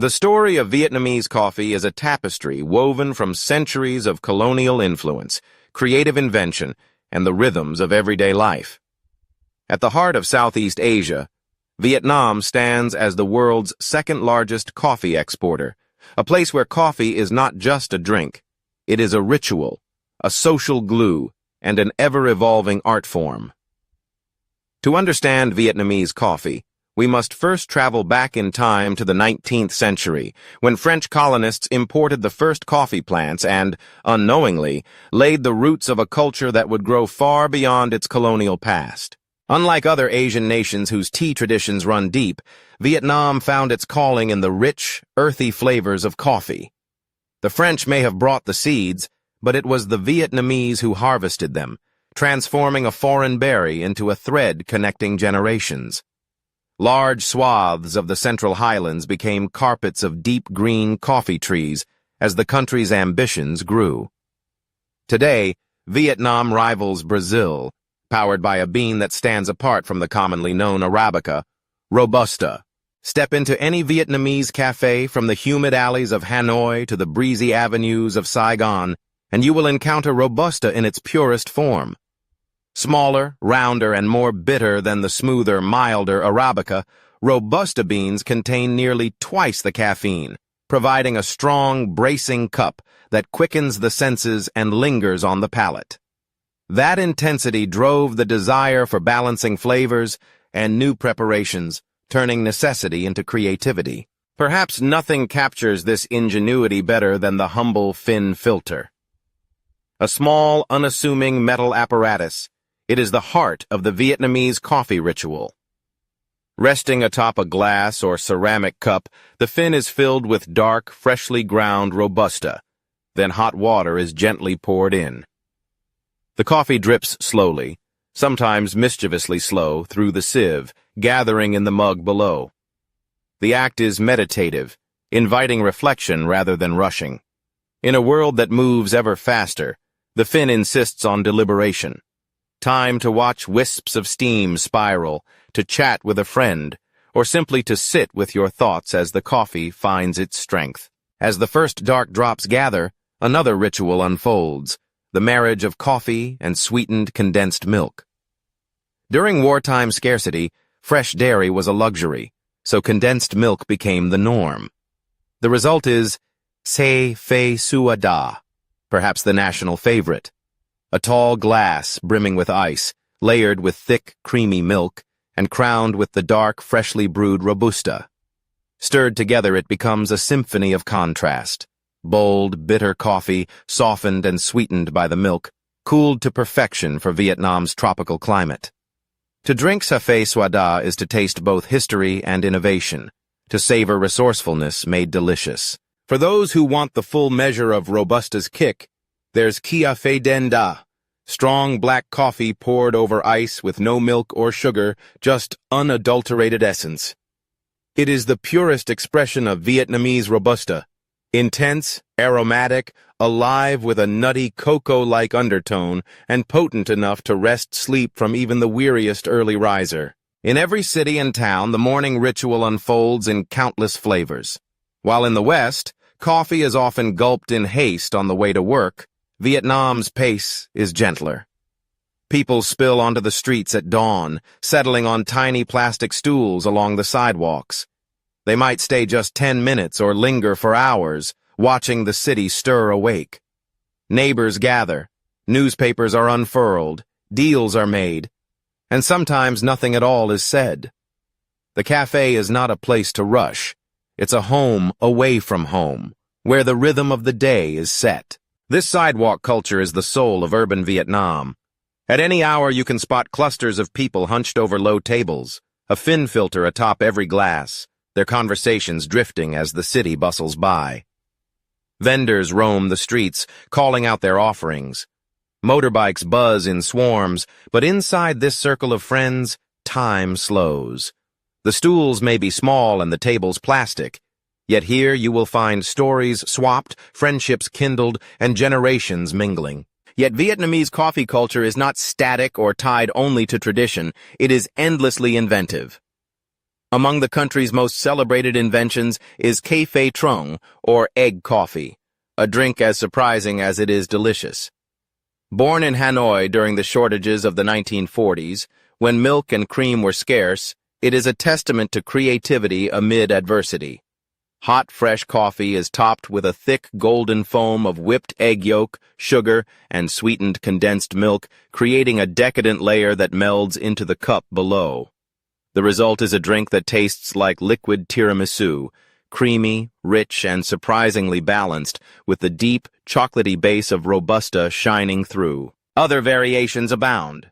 The story of Vietnamese coffee is a tapestry woven from centuries of colonial influence, creative invention, and the rhythms of everyday life. At the heart of Southeast Asia, Vietnam stands as the world's second-largest coffee exporter, a place where coffee is not just a drink. It is a ritual, a social glue, and an ever-evolving art form. To understand Vietnamese coffee, we must first travel back in time to the 19th century, when French colonists imported the first coffee plants and, unknowingly, laid the roots of a culture that would grow far beyond its colonial past. Unlike other Asian nations whose tea traditions run deep, Vietnam found its calling in the rich, earthy flavors of coffee. The French may have brought the seeds, but it was the Vietnamese who harvested them, transforming a foreign berry into a thread connecting generations. Large swaths of the Central Highlands became carpets of deep green coffee trees as the country's ambitions grew. Today, Vietnam rivals Brazil, powered by a bean that stands apart from the commonly known Arabica, Robusta. Step into any Vietnamese café from the humid alleys of Hanoi to the breezy avenues of Saigon, and you will encounter Robusta in its purest form. Smaller, rounder, and more bitter than the smoother, milder Arabica, Robusta beans contain nearly twice the caffeine, providing a strong, bracing cup that quickens the senses and lingers on the palate. That intensity drove the desire for balancing flavors and new preparations, turning necessity into creativity. Perhaps nothing captures this ingenuity better than the humble Phin filter. A small, unassuming metal apparatus, it is the heart of the Vietnamese coffee ritual. Resting atop a glass or ceramic cup, the Phin is filled with dark, freshly ground Robusta. Then hot water is gently poured in. The coffee drips slowly, sometimes mischievously slow, through the sieve, gathering in the mug below. The act is meditative, inviting reflection rather than rushing. In a world that moves ever faster, the Phin insists on deliberation. Time to watch wisps of steam spiral, to chat with a friend, or simply to sit with your thoughts as the coffee finds its strength. As the first dark drops gather, another ritual unfolds, the marriage of coffee and sweetened condensed milk. During wartime scarcity, fresh dairy was a luxury, so condensed milk became the norm. The result is café sua da, perhaps the national favorite. A tall glass brimming with ice, layered with thick, creamy milk, and crowned with the dark, freshly brewed Robusta. Stirred together, it becomes a symphony of contrast. Bold, bitter coffee, softened and sweetened by the milk, cooled to perfection for Vietnam's tropical climate. To drink café sua da is to taste both history and innovation, to savor resourcefulness made delicious. For those who want the full measure of Robusta's kick, there's café den da, strong black coffee poured over ice with no milk or sugar, just unadulterated essence. It is the purest expression of Vietnamese Robusta, intense, aromatic, alive with a nutty cocoa-like undertone, and potent enough to wrest sleep from even the weariest early riser. In every city and town, the morning ritual unfolds in countless flavors. While in the West, coffee is often gulped in haste on the way to work, Vietnam's pace is gentler. People spill onto the streets at dawn, settling on tiny plastic stools along the sidewalks. They might stay just 10 minutes or linger for hours, watching the city stir awake. Neighbors gather, newspapers are unfurled, deals are made, and sometimes nothing at all is said. The cafe is not a place to rush. It's a home away from home, where the rhythm of the day is set. This sidewalk culture is the soul of urban Vietnam. At any hour you can spot clusters of people hunched over low tables, a Phin filter atop every glass, their conversations drifting as the city bustles by. Vendors roam the streets, calling out their offerings. Motorbikes buzz in swarms, but inside this circle of friends, time slows. The stools may be small and the tables plastic, yet here you will find stories swapped, friendships kindled, and generations mingling. Yet Vietnamese coffee culture is not static or tied only to tradition. It is endlessly inventive. Among the country's most celebrated inventions is café trong, or egg coffee, a drink as surprising as it is delicious. Born in Hanoi during the shortages of the 1940s, when milk and cream were scarce, it is a testament to creativity amid adversity. Hot, fresh coffee is topped with a thick golden foam of whipped egg yolk, sugar, and sweetened condensed milk, creating a decadent layer that melds into the cup below. The result is a drink that tastes like liquid tiramisu, creamy, rich, and surprisingly balanced, with the deep, chocolatey base of Robusta shining through. Other variations abound.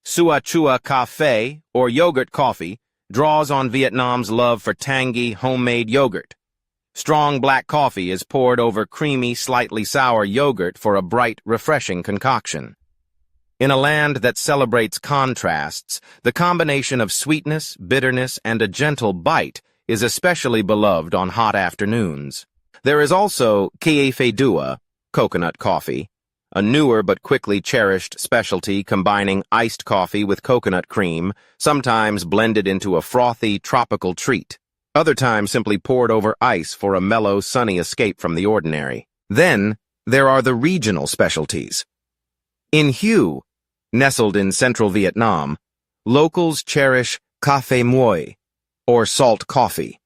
Sua Chua Café, or yogurt coffee, draws on Vietnam's love for tangy, homemade yogurt. Strong black coffee is poured over creamy, slightly sour yogurt for a bright, refreshing concoction. In a land that celebrates contrasts, the combination of sweetness, bitterness, and a gentle bite is especially beloved on hot afternoons. There is also café dua, coconut coffee, a newer but quickly cherished specialty combining iced coffee with coconut cream, sometimes blended into a frothy, tropical treat. Other times simply poured over ice for a mellow, sunny escape from the ordinary. Then, there are the regional specialties. In Hue, nestled in central Vietnam, locals cherish café muoi, or salt coffee.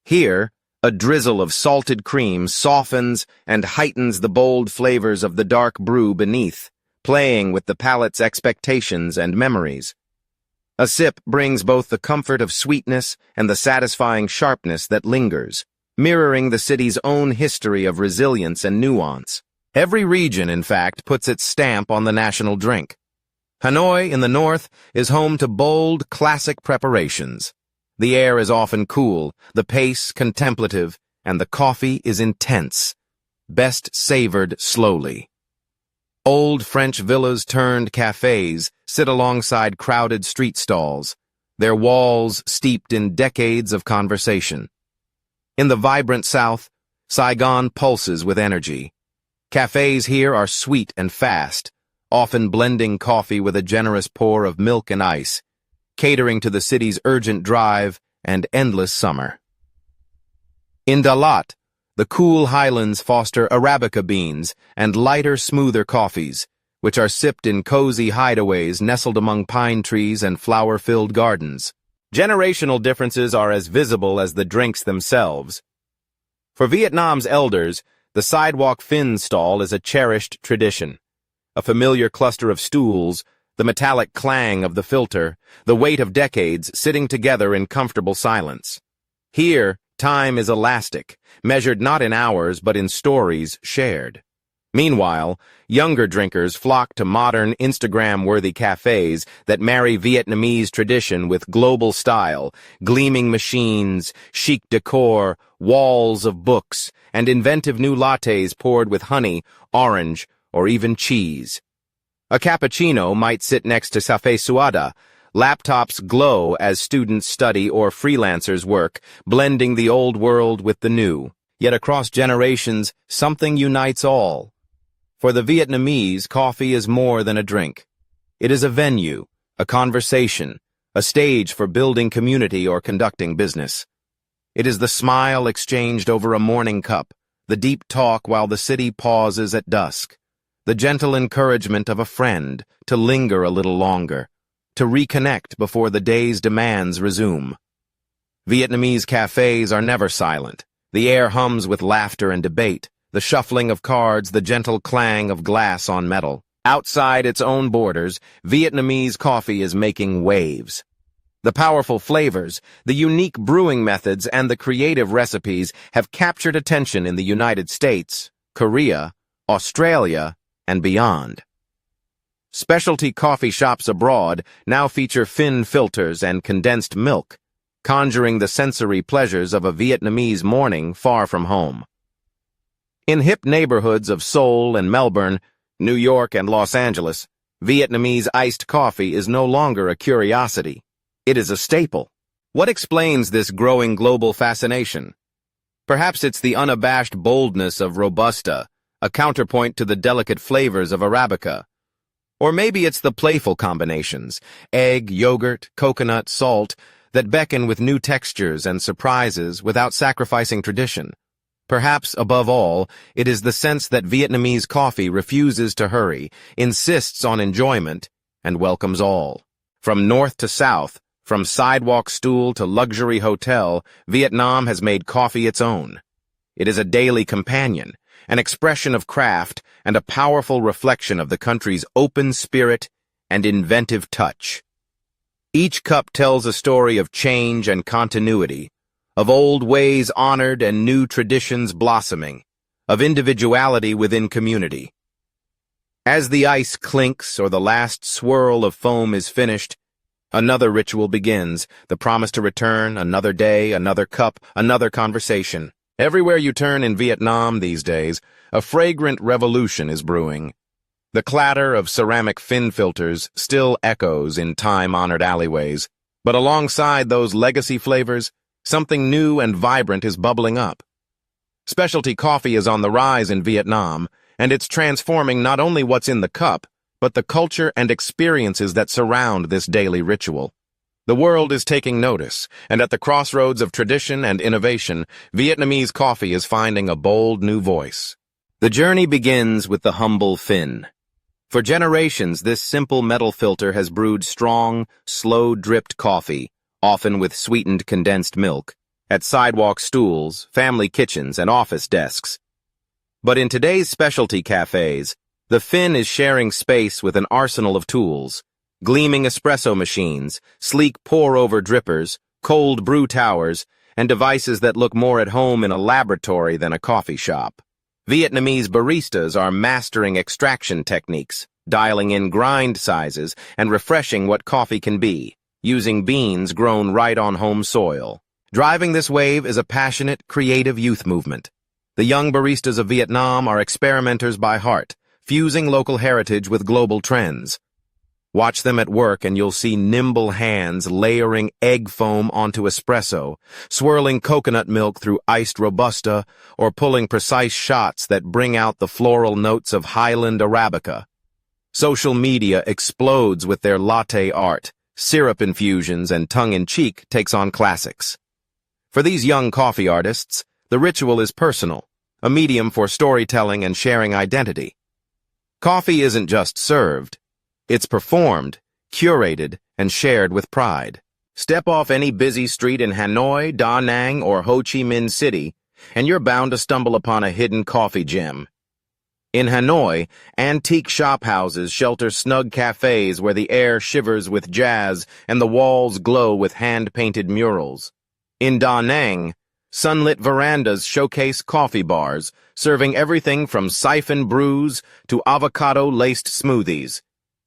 Here, a drizzle of salted cream softens and heightens the bold flavors of the dark brew beneath, playing with the palate's expectations and memories. A sip brings both the comfort of sweetness and the satisfying sharpness that lingers, mirroring the city's own history of resilience and nuance. Every region, in fact, puts its stamp on the national drink. Hanoi, in the north, is home to bold, classic preparations. The air is often cool, the pace contemplative, and the coffee is intense, best savored slowly. Old French villas turned cafés sit alongside crowded street stalls, their walls steeped in decades of conversation. In the vibrant south, Saigon pulses with energy. Cafés here are sweet and fast, often blending coffee with a generous pour of milk and ice, catering to the city's urgent drive and endless summer. In Dalat, the cool highlands foster Arabica beans and lighter, smoother coffees, which are sipped in cozy hideaways nestled among pine trees and flower-filled gardens. Generational differences are as visible as the drinks themselves. For Vietnam's elders, the sidewalk Phin stall is a cherished tradition. A familiar cluster of stools, the metallic clang of the filter, the weight of decades sitting together in comfortable silence. Here, time is elastic, measured not in hours but in stories shared. Meanwhile, younger drinkers flock to modern, Instagram-worthy cafes that marry Vietnamese tradition with global style, gleaming machines, chic decor, walls of books, and inventive new lattes poured with honey, orange, or even cheese. A cappuccino might sit next to café suada. Laptops glow as students study or freelancers work, blending the old world with the new. Yet across generations, something unites all. For the Vietnamese, coffee is more than a drink. It is a venue, a conversation, a stage for building community or conducting business. It is the smile exchanged over a morning cup, the deep talk while the city pauses at dusk, the gentle encouragement of a friend to linger a little longer, to reconnect before the day's demands resume. Vietnamese cafes are never silent. The air hums with laughter and debate, the shuffling of cards, the gentle clang of glass on metal. Outside its own borders, Vietnamese coffee is making waves. The powerful flavors, the unique brewing methods, and the creative recipes have captured attention in the United States, Korea, Australia, and beyond. Specialty coffee shops abroad now feature Phin filters and condensed milk, conjuring the sensory pleasures of a Vietnamese morning far from home. In hip neighborhoods of Seoul and Melbourne, New York and Los Angeles, Vietnamese iced coffee is no longer a curiosity. It is a staple. What explains this growing global fascination? Perhaps it's the unabashed boldness of Robusta, a counterpoint to the delicate flavors of Arabica. Or maybe it's the playful combinations, egg, yogurt, coconut, salt, that beckon with new textures and surprises without sacrificing tradition. Perhaps, above all, it is the sense that Vietnamese coffee refuses to hurry, insists on enjoyment, and welcomes all. From north to south, from sidewalk stool to luxury hotel, Vietnam has made coffee its own. It is a daily companion, an expression of craft, and a powerful reflection of the country's open spirit and inventive touch. Each cup tells a story of change and continuity, of old ways honored and new traditions blossoming, of individuality within community. As the ice clinks or the last swirl of foam is finished, another ritual begins, the promise to return, another day, another cup, another conversation. Everywhere you turn in Vietnam these days, a fragrant revolution is brewing. The clatter of ceramic Phin filters still echoes in time-honored alleyways, but alongside those legacy flavors, something new and vibrant is bubbling up. Specialty coffee is on the rise in Vietnam, and it's transforming not only what's in the cup, but the culture and experiences that surround this daily ritual. The world is taking notice, and at the crossroads of tradition and innovation, Vietnamese coffee is finding a bold new voice. The journey begins with the humble Phin. For generations, this simple metal filter has brewed strong, slow-dripped coffee, often with sweetened condensed milk, at sidewalk stools, family kitchens, and office desks. But in today's specialty cafés, the Phin is sharing space with an arsenal of tools: gleaming espresso machines, sleek pour-over drippers, cold brew towers, and devices that look more at home in a laboratory than a coffee shop. Vietnamese baristas are mastering extraction techniques, dialing in grind sizes, and refreshing what coffee can be, using beans grown right on home soil. Driving this wave is a passionate, creative youth movement. The young baristas of Vietnam are experimenters by heart, fusing local heritage with global trends. Watch them at work and you'll see nimble hands layering egg foam onto espresso, swirling coconut milk through iced Robusta, or pulling precise shots that bring out the floral notes of Highland Arabica. Social media explodes with their latte art, syrup infusions, and tongue-in-cheek takes on classics. For these young coffee artists, the ritual is personal, a medium for storytelling and sharing identity. Coffee isn't just served. It's performed, curated, and shared with pride. Step off any busy street in Hanoi, Da Nang, or Ho Chi Minh City, and you're bound to stumble upon a hidden coffee gem. In Hanoi, antique shophouses shelter snug cafés where the air shivers with jazz and the walls glow with hand-painted murals. In Da Nang, sunlit verandas showcase coffee bars, serving everything from siphon brews to avocado-laced smoothies.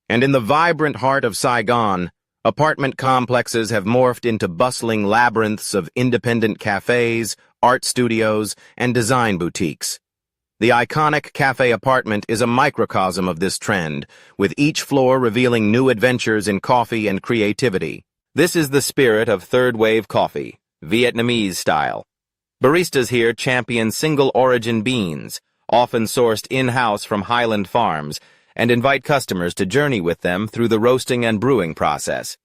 And in the vibrant heart of Saigon, apartment complexes have morphed into bustling labyrinths of independent cafés, art studios, and design boutiques. The iconic cafe apartment is a microcosm of this trend, with each floor revealing new adventures in coffee and creativity. This is the spirit of third-wave coffee, Vietnamese style. Baristas here champion single-origin beans, often sourced in-house from highland farms, and invite customers to journey with them through the roasting and brewing process.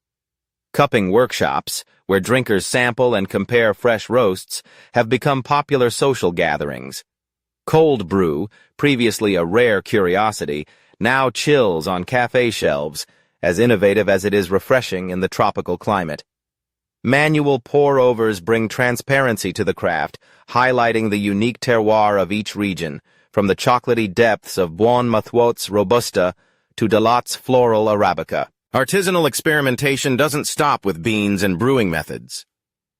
Cupping workshops, where drinkers sample and compare fresh roasts, have become popular social gatherings. Cold brew, previously a rare curiosity, now chills on cafe shelves, as innovative as it is refreshing in the tropical climate. Manual pour-overs bring transparency to the craft, highlighting the unique terroir of each region, from the chocolatey depths of Buon Ma Thuot's Robusta to Dalat's floral Arabica. Artisanal experimentation doesn't stop with beans and brewing methods.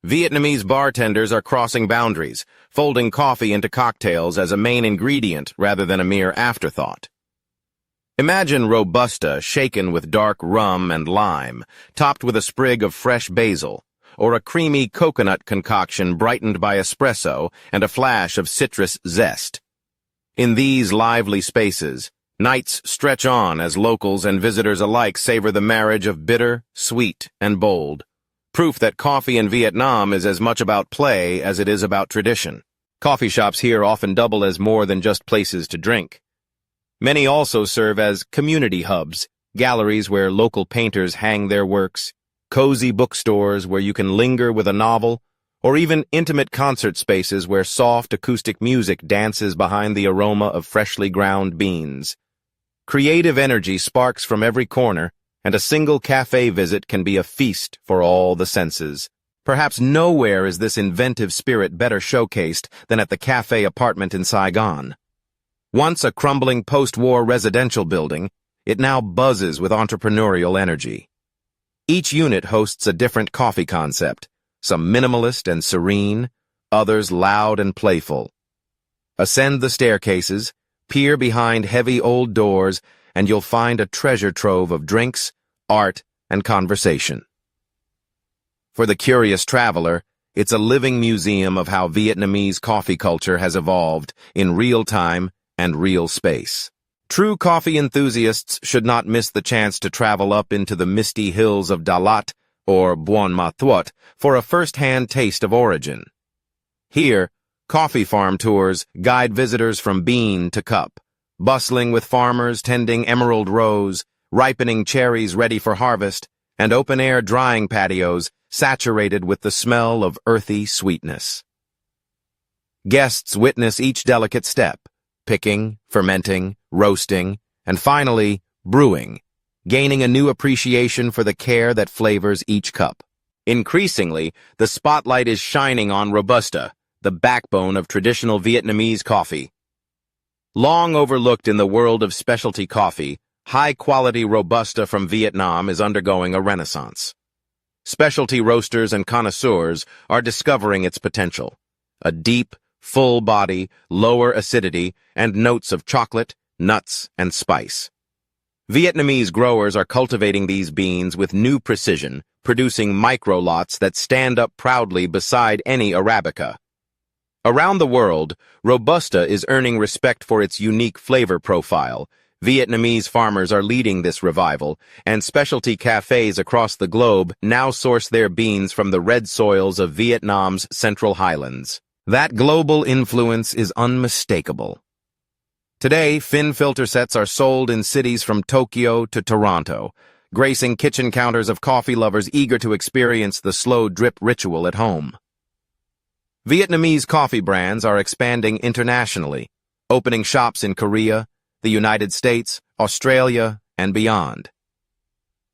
Vietnamese bartenders are crossing boundaries, folding coffee into cocktails as a main ingredient rather than a mere afterthought. Imagine Robusta shaken with dark rum and lime, topped with a sprig of fresh basil, or a creamy coconut concoction brightened by espresso and a flash of citrus zest. In these lively spaces, nights stretch on as locals and visitors alike savor the marriage of bitter, sweet, and bold. Proof that coffee in Vietnam is as much about play as it is about tradition. Coffee shops here often double as more than just places to drink. Many also serve as community hubs, galleries where local painters hang their works, cozy bookstores where you can linger with a novel, or even intimate concert spaces where soft acoustic music dances behind the aroma of freshly ground beans. Creative energy sparks from every corner, and a single cafe visit can be a feast for all the senses. Perhaps nowhere is this inventive spirit better showcased than at the cafe apartment in Saigon. Once a crumbling post-war residential building, it now buzzes with entrepreneurial energy. Each unit hosts a different coffee concept, some minimalist and serene, others loud and playful. Ascend the staircases, peer behind heavy old doors, and you'll find a treasure trove of drinks, art, and conversation. For the curious traveler, it's a living museum of how Vietnamese coffee culture has evolved in real time and real space. True coffee enthusiasts should not miss the chance to travel up into the misty hills of Dalat or Buon Ma Thuot for a first-hand taste of origin. Here, coffee farm tours guide visitors from bean to cup, bustling with farmers tending emerald rows, ripening cherries ready for harvest, and open-air drying patios saturated with the smell of earthy sweetness. Guests witness each delicate step, picking, fermenting, roasting, and finally, brewing, gaining a new appreciation for the care that flavors each cup. Increasingly, the spotlight is shining on Robusta, the backbone of traditional Vietnamese coffee. Long overlooked in the world of specialty coffee, high-quality Robusta from Vietnam is undergoing a renaissance. Specialty roasters and connoisseurs are discovering its potential. A deep, full body, lower acidity, and notes of chocolate, nuts, and spice. Vietnamese growers are cultivating these beans with new precision, producing micro-lots that stand up proudly beside any Arabica. Around the world, Robusta is earning respect for its unique flavor profile. Vietnamese farmers are leading this revival, and specialty cafés across the globe now source their beans from the red soils of Vietnam's Central Highlands. That global influence is unmistakable. Today, Phin filter sets are sold in cities from Tokyo to Toronto, gracing kitchen counters of coffee lovers eager to experience the slow drip ritual at home. Vietnamese coffee brands are expanding internationally, opening shops in Korea, the United States, Australia, and beyond.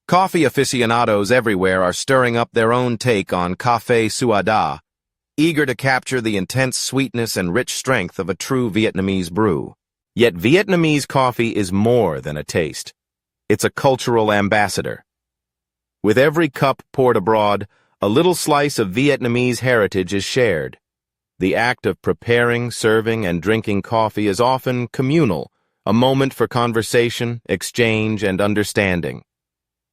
Coffee aficionados everywhere are stirring up their own take on café suada, eager to capture the intense sweetness and rich strength of a true Vietnamese brew. Yet Vietnamese coffee is more than a taste. It's a cultural ambassador. With every cup poured abroad, a little slice of Vietnamese heritage is shared. The act of preparing, serving, and drinking coffee is often communal, a moment for conversation, exchange, and understanding.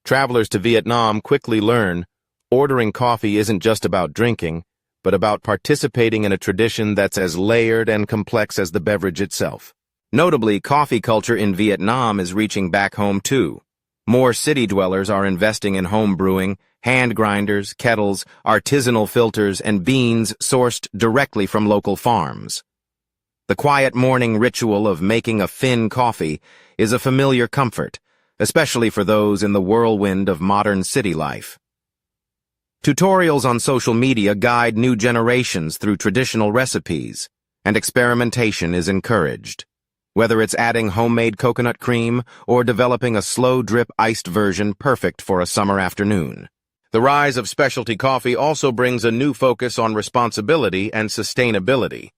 Travelers to Vietnam quickly learn ordering coffee isn't just about drinking, but about participating in a tradition that's as layered and complex as the beverage itself. Notably, coffee culture in Vietnam is reaching back home too. More city dwellers are investing in home brewing, hand grinders, kettles, artisanal filters, and beans sourced directly from local farms. The quiet morning ritual of making a Phin coffee is a familiar comfort, especially for those in the whirlwind of modern city life. Tutorials on social media guide new generations through traditional recipes, and experimentation is encouraged. Whether it's adding homemade coconut cream or developing a slow-drip iced version perfect for a summer afternoon. The rise of specialty coffee also brings a new focus on responsibility and sustainability.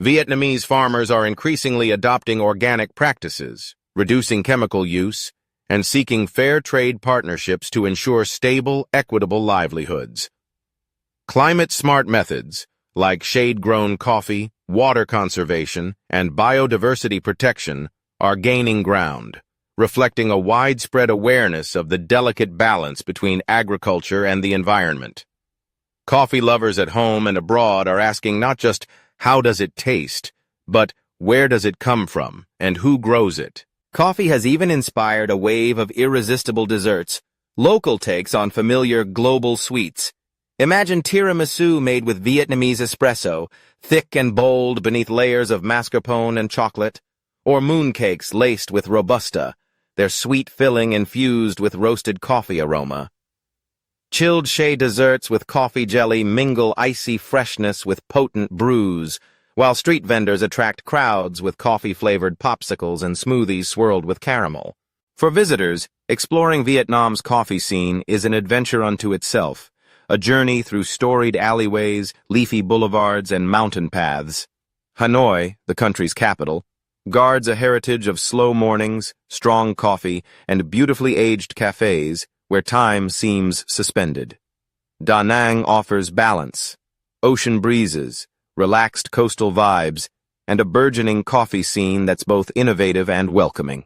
Vietnamese farmers are increasingly adopting organic practices, reducing chemical use, and seeking fair trade partnerships to ensure stable, equitable livelihoods. Climate-smart methods, like shade-grown coffee, water conservation, and biodiversity protection, are gaining ground, reflecting a widespread awareness of the delicate balance between agriculture and the environment. Coffee lovers at home and abroad are asking not just how does it taste, but where does it come from and who grows it? Coffee has even inspired a wave of irresistible desserts, local takes on familiar global sweets. Imagine tiramisu made with Vietnamese espresso, thick and bold beneath layers of mascarpone and chocolate, or mooncakes laced with Robusta, their sweet filling infused with roasted coffee aroma. Chilled shea desserts with coffee jelly mingle icy freshness with potent brews, while street vendors attract crowds with coffee-flavored popsicles and smoothies swirled with caramel. For visitors, exploring Vietnam's coffee scene is an adventure unto itself, a journey through storied alleyways, leafy boulevards, and mountain paths. Hanoi, the country's capital, guards a heritage of slow mornings, strong coffee, and beautifully aged cafés where time seems suspended. Da Nang offers balance, ocean breezes, relaxed coastal vibes, and a burgeoning coffee scene that's both innovative and welcoming.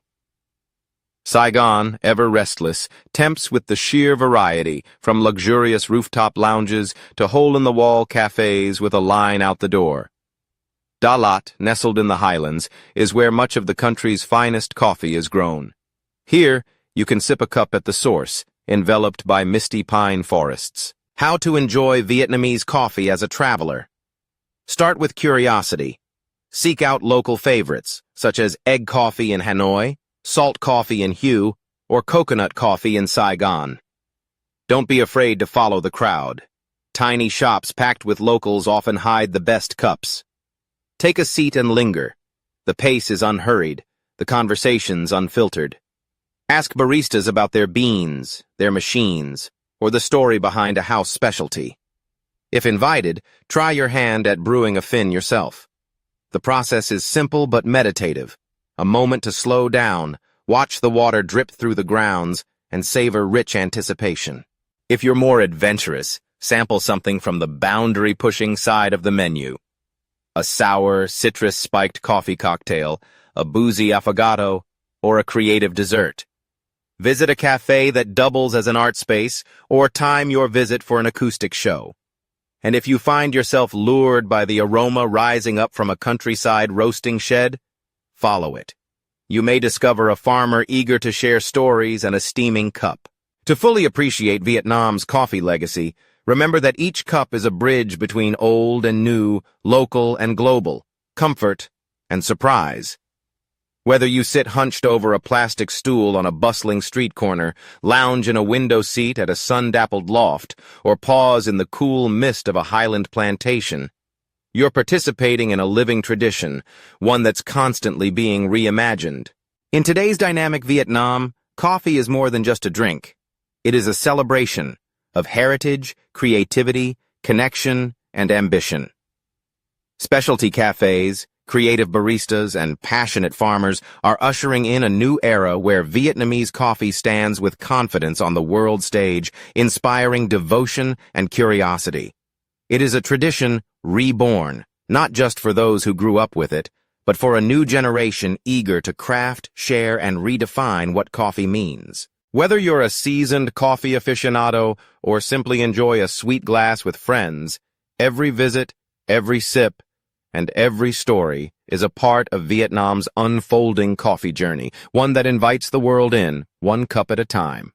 Saigon, ever restless, tempts with the sheer variety, from luxurious rooftop lounges to hole-in-the-wall cafes with a line out the door. Da Lat, nestled in the highlands, is where much of the country's finest coffee is grown. Here, you can sip a cup at the source, enveloped by misty pine forests. How to enjoy Vietnamese coffee as a traveler. Start with curiosity. Seek out local favorites, such as egg coffee in Hanoi, salt coffee in Hue, or coconut coffee in Saigon. Don't be afraid to follow the crowd. Tiny shops packed with locals often hide the best cups. Take a seat and linger. The pace is unhurried, the conversations unfiltered. Ask baristas about their beans, their machines, or the story behind a house specialty. If invited, try your hand at brewing a Phin yourself. The process is simple but meditative, a moment to slow down, watch the water drip through the grounds, and savor rich anticipation. If you're more adventurous, sample something from the boundary-pushing side of the menu. A sour, citrus-spiked coffee cocktail, a boozy affogato, or a creative dessert. Visit a cafe that doubles as an art space, or time your visit for an acoustic show. And if you find yourself lured by the aroma rising up from a countryside roasting shed, follow it. You may discover a farmer eager to share stories and a steaming cup. To fully appreciate Vietnam's coffee legacy, remember that each cup is a bridge between old and new, local and global, comfort and surprise. Whether you sit hunched over a plastic stool on a bustling street corner, lounge in a window seat at a sun-dappled loft, or pause in the cool mist of a highland plantation, you're participating in a living tradition, one that's constantly being reimagined. In today's dynamic Vietnam, coffee is more than just a drink. It is a celebration of heritage, creativity, connection, and ambition. Specialty cafes, creative baristas, and passionate farmers are ushering in a new era where Vietnamese coffee stands with confidence on the world stage, inspiring devotion and curiosity. It is a tradition reborn, not just for those who grew up with it, but for a new generation eager to craft, share, and redefine what coffee means. Whether you're a seasoned coffee aficionado or simply enjoy a sweet glass with friends, every visit, every sip, and every story is a part of Vietnam's unfolding coffee journey, one that invites the world in, one cup at a time.